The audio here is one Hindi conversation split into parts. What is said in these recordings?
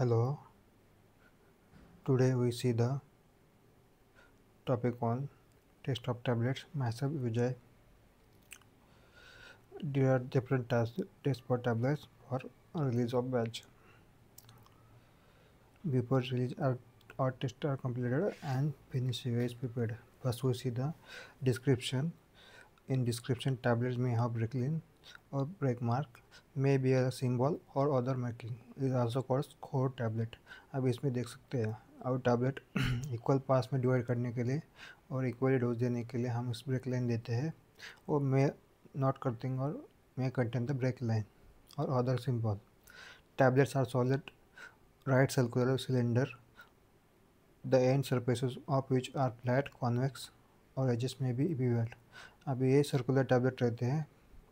Hello, today we see the topic on taste of tablets. Myself Vijay. There are different taste for tablets for release of batch. Before release, our tests are completed and finishing is prepared. First, we see the description. In description, tablets may have break-in or break mark, may be a symbol or other marking. It is also called score tablet. अब इसमें देख सकते हैं अब टैबलेट इक्वल पार्ट्स में डिवाइड करने के लिए और इक्वली डोज देने के लिए हम इस ब्रेक लाइन देते हैं और मे नॉट कटिंग और may contain the break line or other symbol. Tablets are solid right circular cylinder, the end surfaces of which are flat, convex और edges may be beveled. अब ये सर्कुलर टैबलेट रहते हैं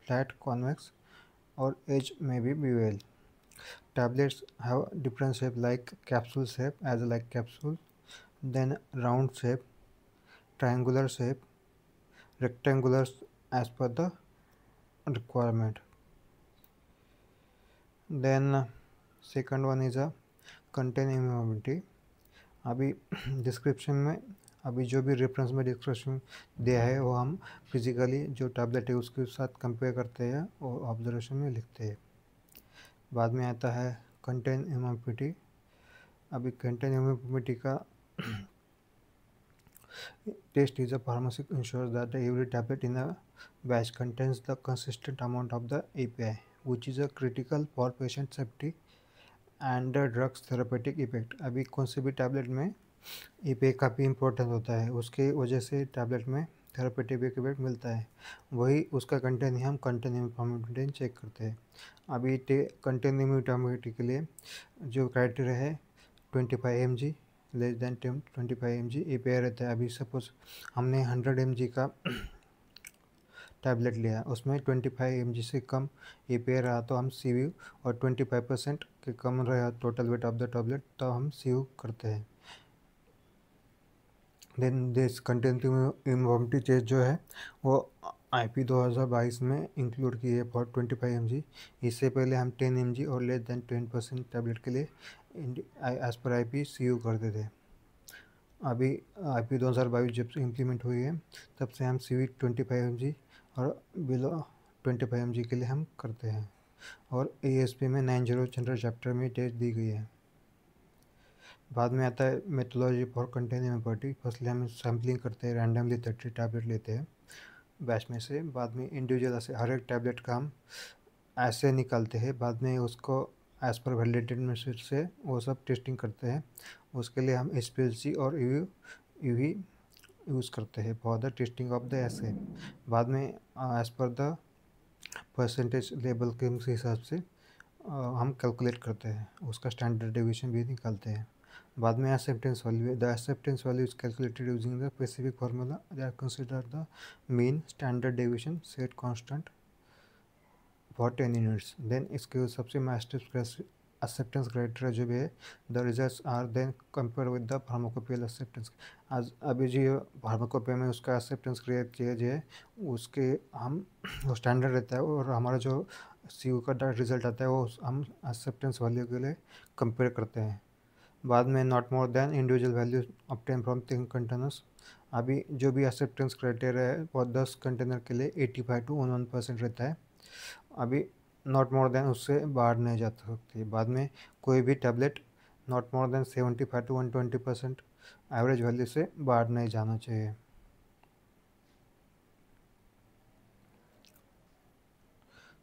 फ्लैट कॉन्वेक्स और एज में भी bevel. Tablets have different shape like capsule shape as like capsule, then round shape, triangular shape, rectangular as per the requirement. Then second one is a contain immunity. अभी डिस्क्रिप्शन में अभी जो भी रेफरेंस में डिस्क्रिप्शन दिया है वो हम फिजिकली जो टैबलेट है उसके साथ कंपेयर करते हैं और ऑब्जर्वेशन में लिखते हैं. बाद में आता है कंटेन इम्यूनिटी. अभी कंटेन इम्यूनिटी का test is a pharmaceutical ensures that every tablet in a batch contains the consistent amount of the API, which is a critical for patient safety and the drugs therapeutic effect. अभी कौन से भी टैबलेट में API काफ़ी इंपॉर्टेंट होता है, उसके वजह से टैबलेट में थेरापेटिक इफेक्ट मिलता है. वही उसका कंटेंट ही हम कंटेन इम्यूनिटी चेक करते हैं. अभी कंटेन इम्यूनिटी के लिए जो क्राइटेरिया है 25 mg less than 25 mg API रहता है. अभी सपोज हमने 100 mg का टैबलेट लिया, उसमें 25 mg से कम API रहा तो हम CU और 25% के कम रहा total weight of the tablet तो हम CU करते हैं. Then this content immunity test जो है वो IP 2022 में इंक्लूड की है फॉर 25 mg. इससे पहले हम 10 mg और लेस देन 10% टैबलेट के लिए एज पर IP CU करते थे. अभी IP 2022 जब से इम्प्लीमेंट हुई है तब से हम CU 25 mg और बिलो 25 mg के लिए हम करते हैं. और ASP में 90 जनरल चैप्टर में टेस्ट दी गई है. बाद में आता है methodology for containing immunity. Firstly हम सैम्पलिंग करते हैं, रैंडमली 30 टैबलेट लेते हैं बैच में से. बाद में इंडिविजुअल ऐसे हर एक टैबलेट का हम ऐसे निकालते हैं. बाद में उसको एज पर वैलिडेटेड मेथड से वो सब टेस्टिंग करते हैं. उसके लिए हम SPLC और UV यूज़ करते हैं for the testing of the ऐसे. बाद में as per the percentage level के हिसाब से हम कैलकुलेट करते हैं, उसका स्टैंडर्ड डेविएशन भी निकालते हैं. बाद में acceptance value. The acceptance value is calculated using the specific formula. They are consider the mean standard deviation set constant for 10 units. Then इसके सबसे मास्टर एक्सेप्टेंस क्राइटेरिया जो भी है the results are then compare with the pharmacopoeial acceptance. आज अभी जो फार्माकोपिया में उसका एक्सेप्टेंस क्रिएट किया जाए उसके हम वो स्टैंडर्ड रहता है और हमारा जो CU का रिजल्ट आता है वो हम एक्सेप्टेंस वैल्यू के लिए कंपेयर करते हैं. बाद में not more than individual value obtain from 10 containers. अभी जो भी एक्सेप्टेंस क्राइटेरिया है वो 10 कंटेनर के लिए 85 to 1% रहता है. अभी नॉट मोर देन उससे बाहर नहीं जा सकती. बाद में कोई भी tablet not more than 75 to 120% average value से बाहर नहीं जाना चाहिए.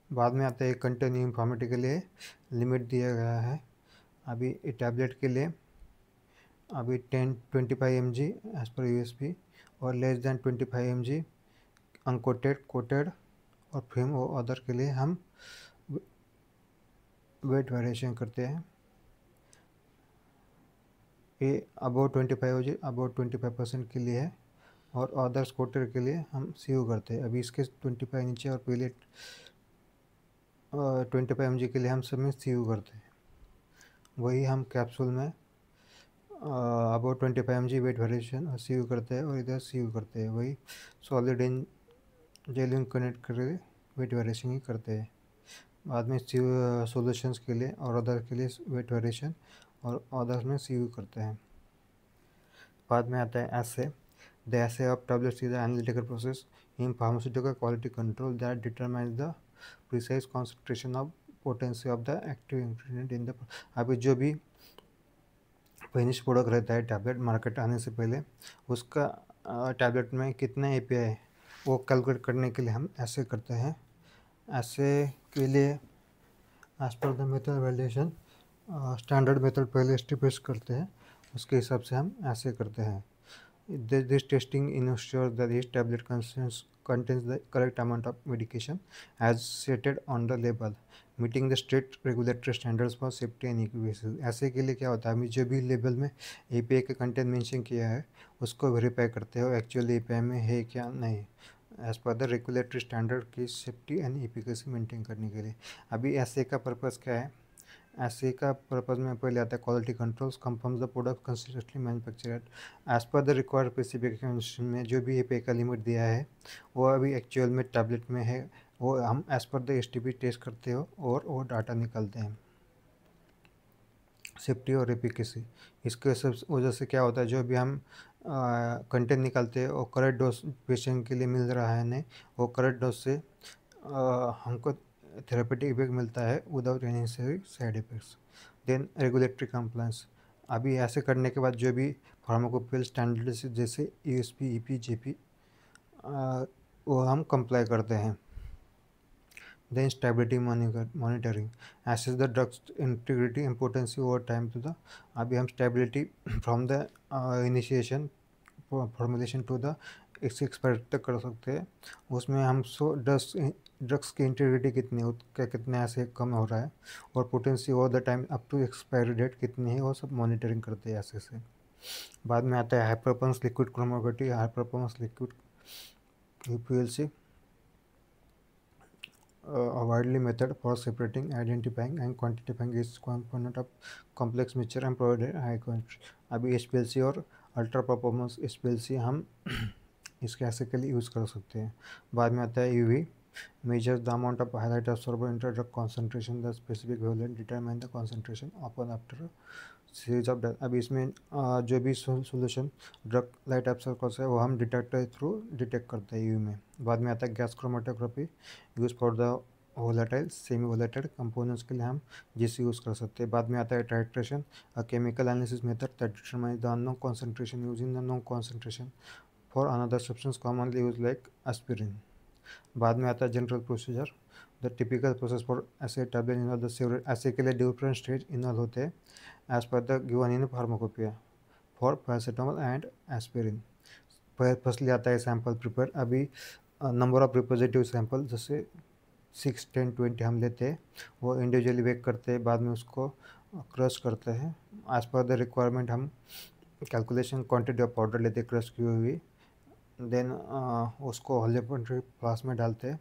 बाद में आता है कंटेन इन्फॉर्मेटिव के लिए लिमिट दिया गया है. अभी टैबलेट के लिए अभी 25 mg एज पर USP और less than 25 mg uncoated, coated और फिल्म और अदर के लिए हम वेट वेरिएशन करते हैं. ये अबाउट 25 mg अबाउट 25% के लिए है और अदर्स कोटेड के लिए हम CU करते हैं. अभी इसके 25 नीचे और पहले 25 mg के लिए हम सब में CU करते हैं. वही हम कैप्सूल में अबाउट 25 mg वेट वेरिएशन और CU करते हैं और इधर CU करते हैं. वही सॉलिड इन जेल कनेक्ट करके वेट वेरिएशन ही करते हैं. बाद में सॉल्यूशंस के लिए और अदर के लिए वेट वेरिएशन और अदर्स में CU करते हैं। बाद में आता है assay. The assay of tablets is analytical process in pharmaceutical quality control that determines the precise concentration of potency of the active ingredient in the. अभी जो भी फिनिश प्रोडक्ट रहता है टैबलेट मार्केट आने से पहले, उसका टैबलेट में कितने API है वो कैलकुलेट करने के लिए हम ऐसे करते हैं। ऐसे के लिए as per the method validation standard method पहले एस्टिमेट करते हैं, उसके हिसाब से हम ऐसे करते हैं। This testing ensures that each tablet contains the correct amount of medication as stated on the label, meeting the strict regulatory standards for safety and efficacy। ऐसे के लिए क्या होता है, हमें जो भी लेबल में API का कंटेंट मेंशन किया है उसको वेरीफाई करते हो एक्चुअली API में है क्या नहीं, as per the regulatory standard की सेफ्टी एंड एफिकेसी मेंटेन करने के लिए। अभी ऐसे का पर्पज़ क्या है, ऐसे का पर्पज़ में पहले आता है quality controls confirms the product consistently manufactured as per the required specification में जो भी API का लिमिट दिया है वो अभी एक्चुअल में टैबलेट में है, वो हम as per the STP test करते हो और वो डाटा निकालते हैं सेफ्टी और एफिकेसी। इसके सब वजह से क्या होता है, जो भी हम कंटेंट निकालते हैं वो करेक्ट डोज पेशेंट के लिए मिल रहा है नहीं, वो करेक्ट डोज से हमको थेरेपेटिक इफेक्ट मिलता है without any side effects. Then regulatory compliance. अभी ऐसे करने के बाद जो भी फार्माकोपियल स्टैंडर्ड जैसे USP EP JP वो हम कंप्लाई करते हैं। Then stability monitoring assess the drug's integrity and potency over time to the। अभी हम stability from the initiation formulation to the expire तक कर सकते हैं। उसमें हम ड्रग्स की इंटीग्रिटी कितनी है, क्या कितने ऐसे कम हो रहा है, और potency over the time up to expiry date कितनी है, वो सब मॉनिटरिंग करते हैं ऐसे से। बाद में आता है high performance liquid chromatography, high performance liquid UPLC, a widely method for separating, identifying and quantifying each component of complex mixture and provided high quantity। अभी HPLC और अल्ट्रा परफॉर्मेंस HPLC हम इसके ऐसे के लिए यूज़ कर सकते हैं। बाद में आता है UV measures the amount of highlight absorbed into drug concentration, the specific wavelength determine the concentration upon after a series of death। अभी इसमें जो भी सोल्यूशन ड्रग लाइट एब्सॉर्ब करता है वो हम डिटेक्टर थ्रू डिटेक्ट करते हैं UV में। बाद में आता है gas chromatography use for the volatile semi volatile components के लिए हम जिसे यूज़ कर सकते हैं। बाद में आता है titration, a chemical analysis method that determines the unknown concentration using the known concentration for another substance commonly use like aspirin. बाद में आता है general procedure, the typical process for ऐसे टैबलेट इनवॉल्व द सेवरल। ऐसे के लिए डिफरेंट स्टेज इन्वॉल्व होते हैं as per the given in pharmacopoeia for paracetamol and aspirin. Firstly आता है सैंपल प्रिपेयर। अभी नंबर ऑफ रिप्रेजेंटेटिव सैंपल जैसे 6, 10, 20 हम लेते हैं, वो इंडिविजुअली वेक करते हैं, बाद में उसको क्रश करते हैं एज पर द रिक्वायरमेंट। हम कैलकुलेशन क्वांटिटी ऑफ पाउडर लेते हैं क्रश की हुई, देन उसको हॉलोपर्टिक फ्लास्क में डालते हैं।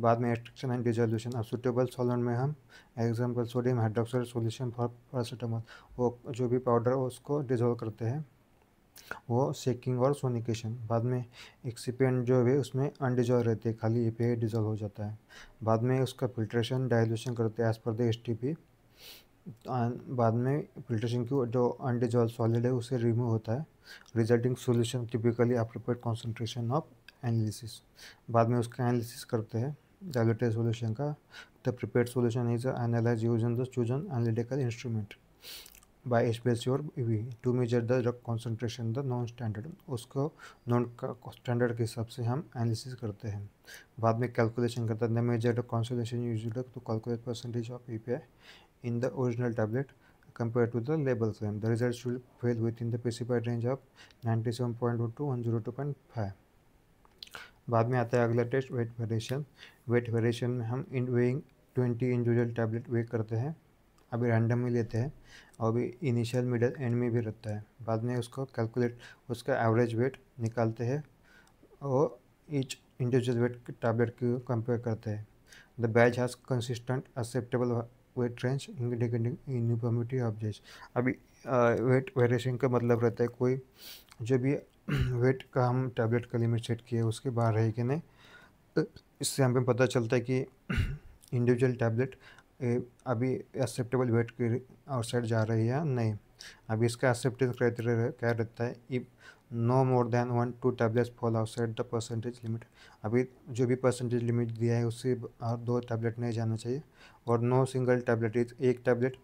बाद में एक्सट्रैक्शन एंड डिसोल्यूशन। अब सुटेबल सॉल्वेंट में हम example sodium hydroxide solution for paracetamol, वो जो भी पाउडर है उसको डिसॉल्व करते हैं, वो शेकिंग और सोनिकेशन। बाद में एक्सिपिएंट जो है उसमें अनडिजॉल्व रहते हैं, खाली API डिजॉल्व हो जाता है। बाद में उसका फिल्ट्रेशन डाइल्यूशन करते हैं एज पर द STP। बाद में फिल्ट्रेशन की जो अनडिजॉल्व सॉलिड है उसे रिमूव होता है, resulting solution typically appropriate concentration of analysis. बाद में उसका एनालिसिस करते हैं डाइल्यूटेड सॉल्यूशन का। The prepared solution is analyse using the chosen analytical instrument by HPLC और UV to measure the drug concentration the non standard. उसको नॉन स्टैंडर्ड के हिसाब से हम एनालिसिस करते हैं। बाद में कैलकुलेशन करते हैं, the measure the concentration used to calculate percentage of API in the original tablet compared to the label claim. The results should fall within the specified range of 97.2 to 102.5। बाद में आता है अगला test weight variation. Weight variation में हम इन वेइंग 20 इंडिविजुअल टैबलेट वेट करते हैं, अभी रैंडम ही लेते हैं, और अभी इनिशियल मिडल एंड में भी रहता है। बाद में उसको कैलकुलेट उसका एवरेज वेट निकालते हैं और ईच इंडिविजुअल वेट टैबलेट को कंपेयर करते हैं। The batch has consistent acceptable weight range indicating uniformity of जज। अभी वेट वेरिएशन का मतलब रहता है कोई जो भी वेट का हम टैबलेट का लिमिट सेट किए उसके बाहर है कि नहीं, इससे हमें पता चलता है कि इंडिविजुअल टैबलेट अभी एक्सेप्टेबल वेट की आउटसाइड जा रही है नहीं। अभी इसका एक्सेप्टेंस क्राइटेरिया क्या रहता है, if no more than 1-2 tablets fall outside the percentage limit. अभी जो भी परसेंटेज लिमिट दिया है उससे 2 टैबलेट नहीं जाना चाहिए, और नो सिंगल टैबलेट इज एक टैबलेट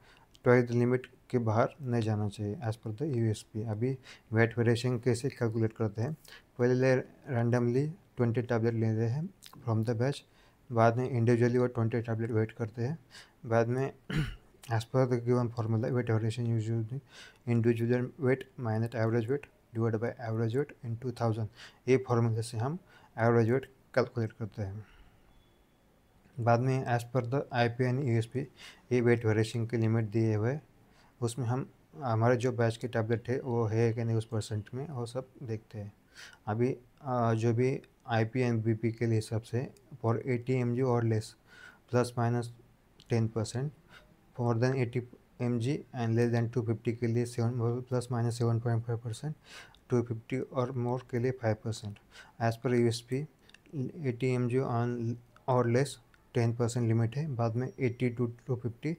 ट्वाइस लिमिट के बाहर नहीं जाना चाहिए एज पर द यूएसपी। अभी वेट वेरिएशन कैसे कैलकुलेट करते हैं, पहले रैंडमली 20 टैबलेट लेते हैं फ्रॉम द बैच, बाद में इंडिविजुअली वो 20 टैबलेट वेट करते हैं, बाद में as per the given formula weight variation usually individual weight minus average weight divide by average weight into 1000, ये फार्मूले से हम एवरेज वेट कैलकुलेट करते हैं। बाद में as per the IP and USP ये वेट वेरिएशन की लिमिट दिए हुए, उसमें हम हमारे जो बैच के टैबलेट है वो है कि नहीं उस परसेंट में वो सब देखते हैं। अभी जो भी आईपी एंड बीपी के लिए हिसाब से फॉर 80 mg और less plus minus 10%, for than 80 mg and less than 250 के लिए 7 प्लस माइनस 7.5%, 250 और मोर के लिए 5%। As per USP 80 mg on और लेस 10% लिमिट है, बाद में 80 to 250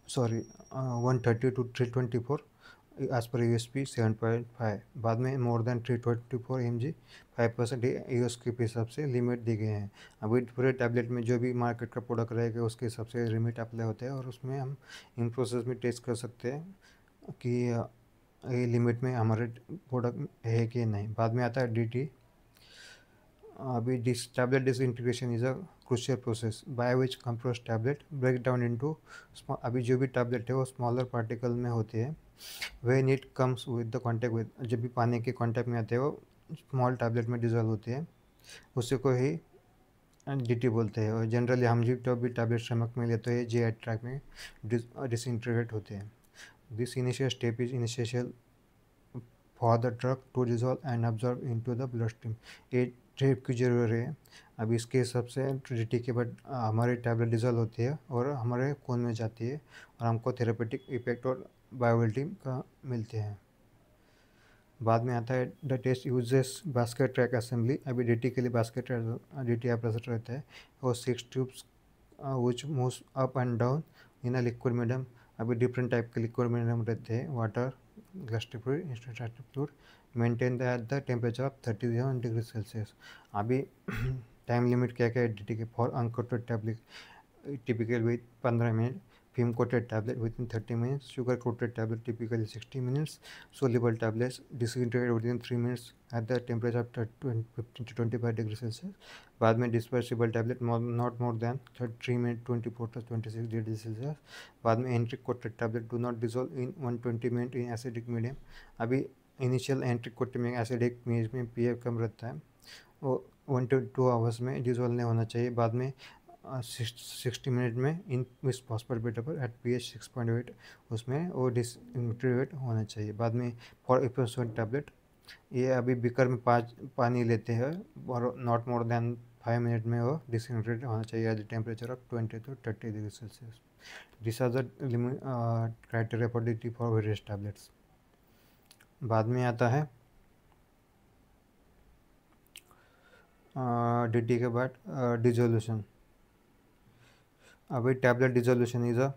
130 to 324 as per USP 7.5, बाद में मोर देन 324 mg 5% यूएस के हिसाब से लिमिट दी गए हैं। अभी पूरे टैबलेट में जो भी मार्केट का प्रोडक्ट रहेगा उसके हिसाब से लिमिट अप्लाई होता है, और उसमें हम इन प्रोसेस में टेस्ट कर सकते हैं कि ये लिमिट में हमारे प्रोडक्ट है कि नहीं। बाद में आता है डीटी। अभी this tablet disintegration is a crucial process by which compressed tablet break down into, अभी जो भी टैबलेट है वो स्मॉलर पार्टिकल में होते हैं, when it comes with the contact with, जब भी पानी के कॉन्टैक्ट में आते हैं वो स्मॉल टैबलेट में डिजोल्व होते हैं, उसी को ही डीटी बोलते हैं। और जनरली हम जो भी टैबलेट स्टमक में लेते हैं जीआई ट्रैक में डिसइंटीग्रेट होते हैं। This initial step is initial for the drug to dissolve and absorb into the blood stream, ये ट्रिप की जरूरत है। अब इसके हिसाब से डीटी के बाद हमारी टैबलेट डिजॉल्व होती है और हमारे खून में जाती है, और हमको थेरेपेटिक इफेक्ट और बायोवेलिटी का मिलते हैं। बाद में आता है the test uses basket track assembly. अभी डीटी के लिए बास्केट डीटी एप्रेसर रहता है, और 6 tubes which moves up and down in a liquid medium. अभी डिफरेंट टाइप के लिक्विड मीडियम रहते हैं, water, gastric fluid, instant fluid, maintain at the temperature of 37 degree Celsius. अभी टाइम लिमिट क्या क्या है डीटी के, for uncoated tablet typical with 15 minutes, film coated tablet within 30 minutes, sugar coated tablet typically 60 minutes, soluble tablets disintegrated within 3 minutes at the temperature of 15 to 25 degrees Celsius. बाद में dispersible tablet not more than 3 minutes 24 to 26 degrees Celsius. बाद में entry coated tablet do not dissolve in 120 minutes in acidic medium. अभी इनिशियल एंट्री कोटिंग में एसिडिक मीज में पीएफ कम रहता है, वो 1 to 2 आवर्स में डिजोल्व नहीं होना चाहिए। बाद में 60 मिनट में इन इस फॉस्फेट बेटा पर एट पी एच 6.8 उसमें वो डिसइंटीग्रेट होना चाहिए। बाद में फॉर इप्रोसोन टैबलेट, ये अभी बिकर में 5 पानी लेते हैं और नॉट मोर देन 5 मिनट में वो डिसइंटीग्रेट होना चाहिए at the temperature of 20 to 30 degree Celsius. This are the criteria for DT for various tablets. बाद में आता है डीटी के बाद डिजोल्यूशन। अभी tablet dissolution is a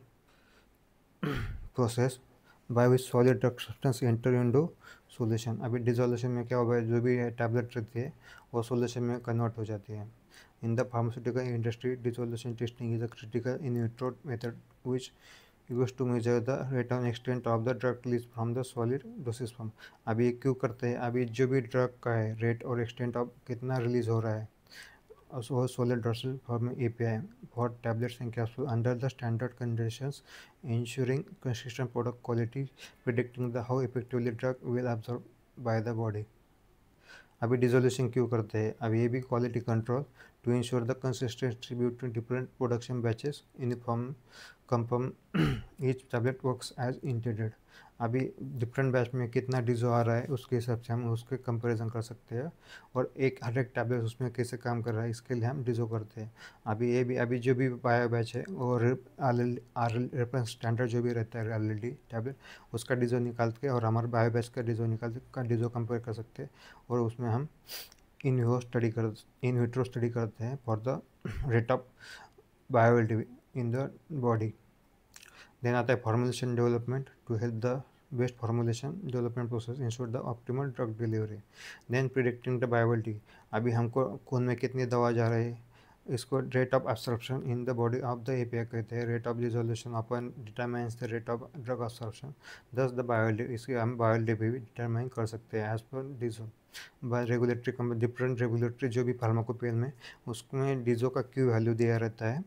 process by which solid drug substance enter into solution. अभी डिजोल्यूशन में क्या होगा, जो भी टैबलेट रहती है वो सॉल्यूशन में कन्वर्ट हो जाती है। In the pharmaceutical industry dissolution testing is a critical in vitro method which use to measure the rate on extent of the drug release from the solid dosage form. अभी क्यों करते हैं, अभी जो भी ड्रग का है रेट और एक्सटेंट ऑफ कितना रिलीज हो रहा है, also solid dosage form API for tablets and capsules under the standard conditions, ensuring consistent product quality, predicting the how effectively drug will absorb by the body. अभी डिजोल्यूशन क्यों करते हैं, अब ये भी quality control to ensure the consistent distribute different production batches uniform confirm each tablet works as intended. अभी डिफरेंट बैच में कितना डिजो आ रहा है उसके हिसाब से हम उसके कंपैरिजन कर सकते हैं, और हर एक टैबलेट उसमें कैसे काम कर रहा है इसके लिए हम डिजो करते हैं। अभी जो भी बायो बैच है और रेफरेंस स्टैंडर्ड जो भी रहता है ऑलरेडी टैबलेट, उसका डिजो निकाल के और हमारे बायो बैच का डिजो निकाल के डिजो कंपेयर कर सकते हैं, और उसमें हम इन विट्रो स्टडी करते हैं for the rate of bioavailability in the body. Then आता है formulation development to help the best formulation development process ensure the optimal drug delivery. Then predicting the viability. अभी हमको खून में कितनी दवा जा रही है, इसको rate of absorption in the body of the API कहते हैं. Rate of dissolution upon determines the rate of drug absorption. दस द बायोलिटी, इसकी हम बायोलिटी भी डिटरमाइन कर सकते हैं एज पर डिजो. रेगुलेटरी डिफरेंट रेगुलेटरी जो भी फार्माकोपेन में, उसमें डिजो का क्यू वैल्यू दिया रहता है.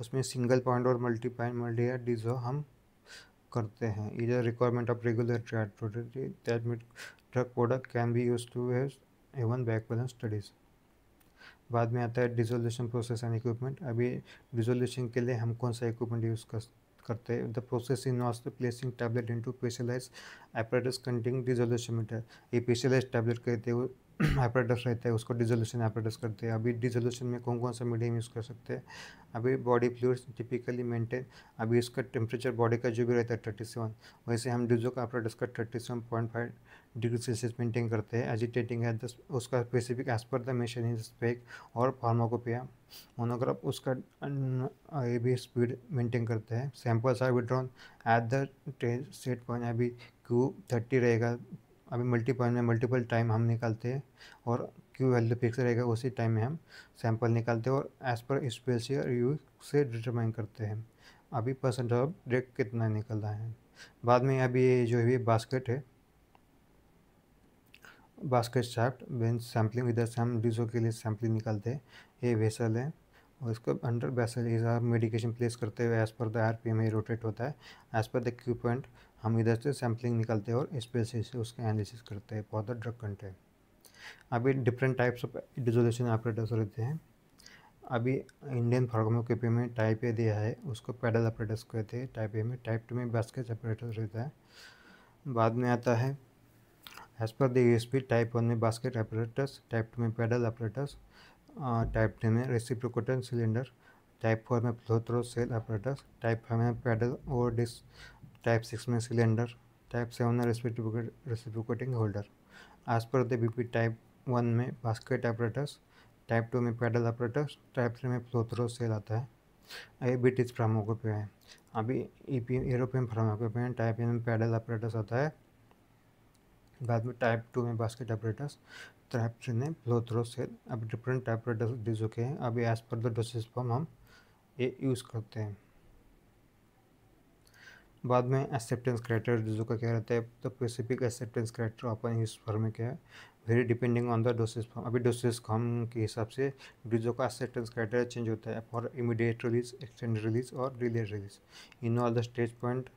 उसमें सिंगल पॉइंट और मल्टी पॉइंट मल्टी डिजो हम करते हैं. इधर requirement of regulatory authority that drug product can be use to even back balance studies. बाद में आता है डिसोल्यूशन प्रोसेस एंड इक्विपमेंट. अभी डिसोल्यूशन के लिए हम कौन सा इक्विपमेंट यूज़ करते हैं. The process involves the placing tablet into specialized apparatus containing dissolution meter. ये स्पेशलाइज्ड टैबलेट कहते हैं, वो apparatus रहता है, उसको डिसोल्यूशन apparatus करते हैं. अभी डिसोल्यूशन में कौन कौन सा मीडियम यूज़ कर सकते हैं. अभी बॉडी फ्लूइड्स टिपिकली मेंटेन. अभी इसका टेम्परेचर बॉडी का जो भी रहता है 37, वैसे हम डिजो का apparatus का 37.5 डिग्री सेल्सियस मेंटेन करते हैं. एजिटेटिंग है उसका specific as per the mention in spec और फार्माकोपिया मोनोग्राफ उसका ये भी स्पीड मेंटेन करते हैं. Samples are withdrawn at the set point. अभी Q30 रहेगा. अभी मल्टी पॉइंट में मल्टीपल टाइम हम निकालते हैं और Q वैल्यू फिक्स रहेगा, उसी टाइम में हम सैंपल निकालते हैं और एज पर स्पेसियर यू से डिटरमाइन करते हैं अभी परसेंट ऑफ ड्रग कितना निकल रहा है. बाद में अभी ये जो है बास्केट है, बास्केट शाफ्ट बेंच सैम्पलिंग, इधर से हम डिजो के लिए सैम्पलिंग निकालते हैं. ये वेसल है और इसको अंडर वेसल इधर मेडिकेशन प्लेस करते हुए एज़ पर द आरपीएम ये रोटेट होता है. As per the Q point हम इधर से सैम्पलिंग निकालते हैं और स्पेसिस से उसका एनालिसिस करते हैं फॉर द ड्रग कंटेंट. अभी different types of dissolution operators रहते हैं. अभी इंडियन फार्माकोपी में टाइप ए दिया है, उसको पैडल ऑपरेटर्स कहते हैं टाइप ए में. टाइप 2 में बास्केट ऑपरेटर्स रहता है. बाद में आता है as per the USP. Type 1 में बास्केट ऑपरेटर्स, टाइप 2 में पैडल ऑपरेटर्स, टाइप 3 में रेसिप्रोकेटिंग सिलेंडर, टाइप 4 में flow through cell operators, type 5 में पैडल और डिस्क, टाइप 6 में सिलेंडर, टाइप 7 में reciprocating holder. As per the BP type 1 में बास्केट ऑपरेटर्स, टाइप 2 में पैडल ऑपरेटर्स, टाइप 3 में फ्लो थ्रू सेल आता है. ये ब्रिटिश फार्माकोपी है. अभी यूरोपियन फार्माकोपी में टाइप ए में पैडल ऑपरेटर्स आता है. बाद में टाइप 2 में बास्केट ऑपरेटर्स, टाइप 3 में फ्लो थ्रू सेल. अब डिफरेंट ऑपरेटर्स डिजो के हैं. अभी as per the dosage form हम ये यूज़ करते हैं. बाद में एक्सेप्टेंस क्राइटेरिया डिजो का क्या रहता है. तो स्पेसिफिक एक्सेप्टेंस क्राइटेरिया अपन इस फॉर्म में क्या है, very depending on the dosage form. अभी डोसेज फॉर्म के हिसाब से डिजो का एक्सेप्टेंस क्राइटेरिया चेंज होता है for immediate release, extended release और delayed release in all the stage point.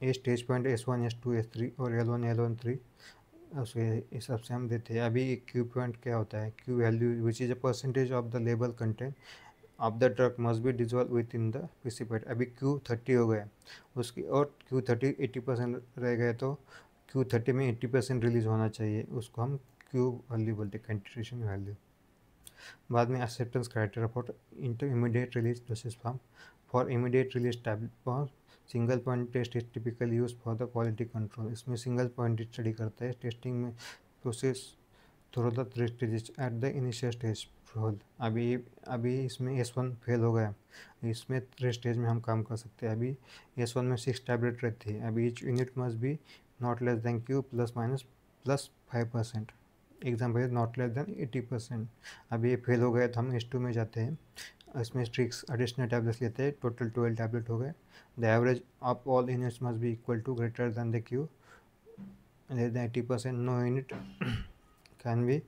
Stage point S1 S2 S3 और L1 L1 3 उसके हिसाब से हम देते हैं. अभी क्यू पॉइंट क्या होता है, Q value which is a percentage of the label content of the drug must be dissolve within the precipitate. अभी Q30 हो गया उसकी और Q30 80% रह गए तो Q30 में 80% रिलीज होना चाहिए, उसको हम क्यू वैल्यू बोलते हैं, कंट्रीब्यूशन वैल्यू. बाद में acceptance criteria for inter immediate release dosage form. For immediate release tablet for single point test is typical use for the quality control. इसमें सिंगल पॉइंट स्टडी करता है. टेस्टिंग में process through the 3 stages at the initial stage fail. अभी इसमें S1 फेल हो गया, इसमें 3 स्टेज में हम काम कर सकते हैं. अभी S1 में 6 टैबलेट रहती है. अभी each unit must be not less than Q plus minus plus 5%. Example है नॉट लेस देन 80%. अभी ये फेल हो गया तो हम S2 में जाते हैं. इसमें स्ट्रिक्स एडिशनल टैबलेट्स लेते हैं. टोटल 12 टैबलेट हो गए. The average of all units must be equal to greater than the Q less than 80%. No unit can be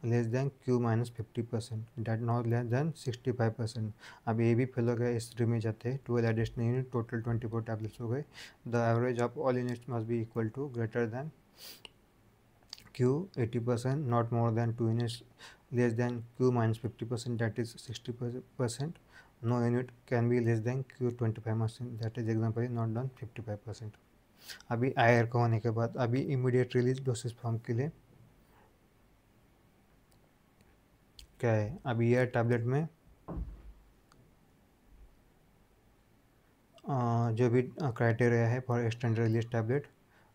less than Q minus 50%. That not less than 65%. अब ये भी फेल हो गया, इस 3 में जाते हैं. 12 एडिशनल यूनिट, टोटल 24 टैबलेट्स हो गए. The average of all units must be equal to greater than Q 80%, not more than 2 units less than Q minus 50%, that is 60%. No unit can be less than Q 25%, that is example is not done 55%. अभी IR का होने के बाद अभी इमीडिएट रिलीज डोसेज फॉर्म के लिए क्या है. अभी यह टैबलेट में जो भी क्राइटेरिया है फॉर एक्सटेंडेड रिलीज टैबलेट,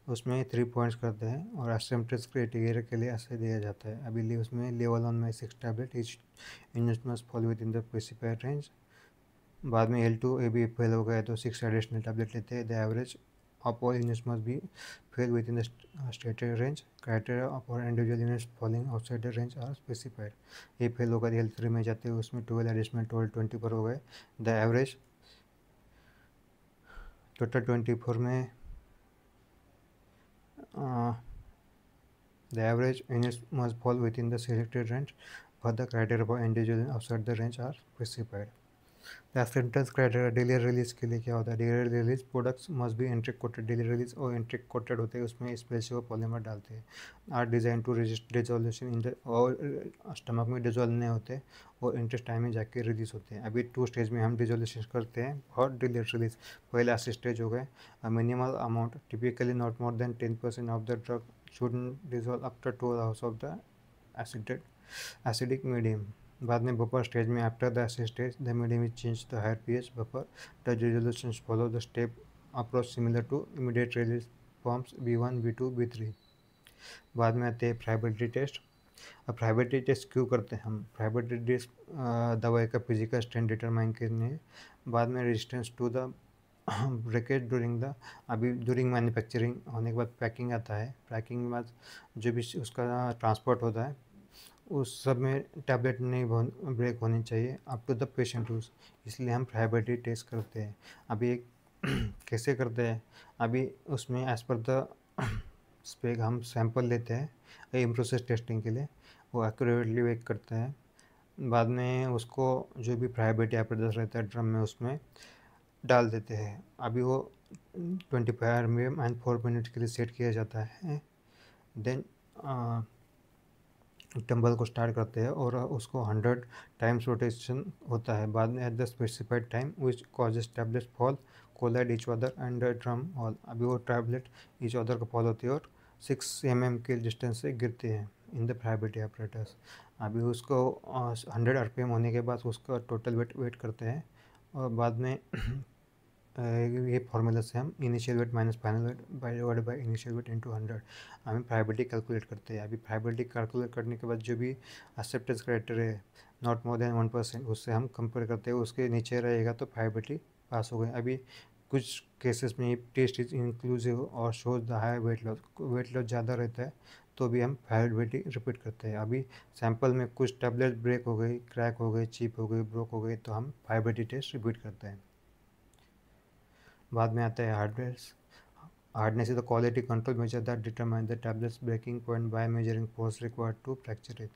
उसमें 3 पॉइंट्स करते हैं और एक्सेप्टेंस क्राइटेरिया के लिए ऐसे दिया जाता है. अभी उसमें लेवल 1 में 6 tablet, each unit must follow with in the specified range. बाद में L2 ए भी फेल हो गए तो 6 एडिशनल टैबलेट लेते हैं। The average of all units must be fail within the stated range. Criteria of और individual units falling outside the range are specified. ये फेल होकर L3 में जाते हैं, उसमें 12 एडिशनल, टोटल 20 पर हो गए। द एवरेज टोटल 24 में the average units must fall within the selected range, but the criteria for individual outside the range are specified. The acceptance criteria daily release के लिए क्या होता है? Daily release products must be एंट्रिक coated. Daily release और एंट्रिक कोटेड होते हैं, उसमें स्पेसियो पॉलीमर डालते हैं। Are designed to resist dissolution in the, और स्टमक में डिजोल्व नहीं होते और इंटेस्टाइन में जाके रिलीज होते हैं। अभी 2 स्टेज में हम डिजोल्यूशन करते हैं और डेली रिलीज। पहला स्टेज हो गए minimal amount, typically not more than 10% of the drug shouldn't dissolve after 2 hours of the acidic medium. बाद में बफर स्टेज में after the acid stage the medium is change the higher pH buffer the resolution follow the step approach similar to immediate release forms B1 B2 B3। बाद में आते हैं प्रायोबिलिटी टेस्ट। अब प्रायोबिलिटी टेस्ट क्यों करते हैं हम? प्रायोबिलिटी टेस्ट दवाई का फिजिकल स्ट्रेंथ डिटरमाइन करने। बाद में resistance to the breakage during the, अभी ड्यूरिंग मैन्युफैक्चरिंग होने के बाद पैकिंग आता है। पैकिंग के बाद जो भी उसका ट्रांसपोर्ट होता है उस सब में टैबलेट नहीं ब्रेक होनी चाहिए up to the patient use, इसलिए हम प्रायोबिलिटी टेस्ट करते हैं। अभी एक कैसे करते हैं? अभी उसमें एज़ पर द स्पेक हम सैंपल लेते हैं इन प्रोसेस टेस्टिंग के लिए, वो एक्यूरेटली वेट करते हैं। बाद में उसको जो भी प्रायोबिलिटी एप्रेटस रहता है ड्रम में उसमें डाल देते हैं। अभी वो 25 RPM एंड 4 मिनट के लिए सेट किया जाता है। देन टम्बल को स्टार्ट करते हैं और उसको 100 टाइम्स रोटेशन होता है। बाद में at the specified time which causes tablet fall collide each other and drum hall. अभी वो टैबलेट ईच अदर को फॉल होती है और 6 mm के डिस्टेंस से गिरते हैं इन द प्रायोबिलिटी एपरेटस। अभी उसको 100 RPM होने के बाद उसका टोटल वेट करते हैं और बाद में ये फॉर्मूला से हम initial wait minus final weight divided by initial weight into 100 हमें प्रायोबिलिटी कैलकुलेट करते हैं। अभी प्रायोबिलिटी कैलकुलेट करने के बाद जो भी एक्सेप्टेंस क्राइटेरिया है नॉट मोर देन 1%, उससे हम कंपेयर करते हैं, उसके नीचे रहेगा तो प्रायोबिलिटी पास हो गई। अभी कुछ केसेस में टेस्ट इज इंक्लूसिव और shows the high weight loss ज़्यादा रहता है तो भी हम प्रायोबिलिटी रिपीट करते हैं। अभी सैंपल में कुछ टैबलेट ब्रेक हो गई, क्रैक हो गई, चिप हो गई, ब्रोक हो गई तो हम प्रायोबिलिटी टेस्ट रिपीट करते हैं। बाद में आता है hardness. Hardness is the quality control measure that determine the tablets breaking point by measuring force required to fracture it.